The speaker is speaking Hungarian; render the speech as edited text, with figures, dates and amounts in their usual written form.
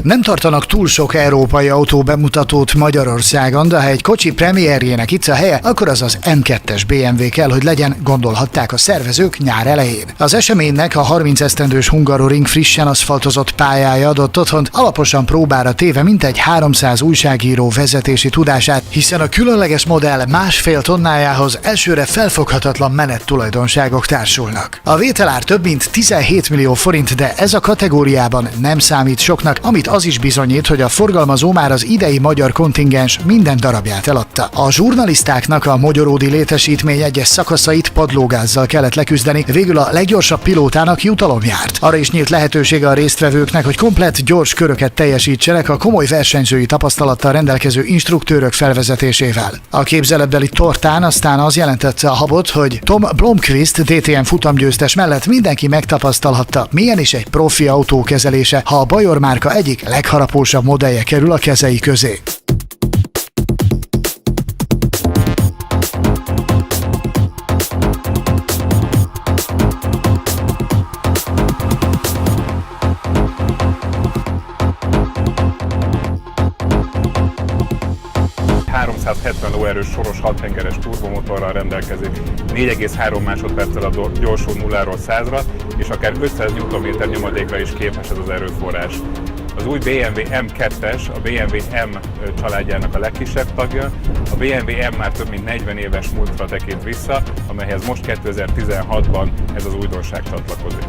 Nem tartanak túl sok európai autó bemutatót Magyarországon, de ha egy kocsi premierjének itt a helye, akkor az az M2-es BMW kell, hogy legyen, gondolhatták a szervezők nyár elején. Az eseménynek a 30 esztendős Hungaroring frissen aszfaltozott pályája adott otthont, alaposan próbára téve mintegy 300 újságíró vezetési tudását, hiszen a különleges modell 1,5 tonnájához elsőre felfoghatatlan menettulajdonságok társulnak. A vételár több mint 17 millió forint, de ez a kategóriában nem számít soknak, amit az is bizonyít, hogy a forgalmazó már az idei magyar kontingens minden darabját eladta. A zsurnalisztáknak a magyaródi létesítmény egyes szakaszait padlógázzal kellett leküzdeni, végül a leggyorsabb pilótának jutalom járt. Arra is nyílt lehetősége a résztvevőknek, hogy komplett gyors köröket teljesítsenek a komoly versenyzői tapasztalattal rendelkező instruktőrök felvezetésével. A képzeletbeli tortán aztán az jelentette a habot, hogy Tom Blomqvist DTM futamgyőztes mellett mindenki megtapasztalhatta, milyen is egy profi autó kezelése, ha a Bajor márka egyik legharapósabb modellje kerül a kezei közé. lóerős soros 6 hengeres turbomotorral rendelkezik, 4,3 másodperccel a gyorsul 0-ról 100-ra, és akár 500 Nm nyomadékra is képes ez az erőforrás. Az új BMW M2-es a BMW M családjának a legkisebb tagja. A BMW M már több mint 40 éves múltra tekint vissza, amelyhez most 2016-ban ez az újdonság csatlakozik.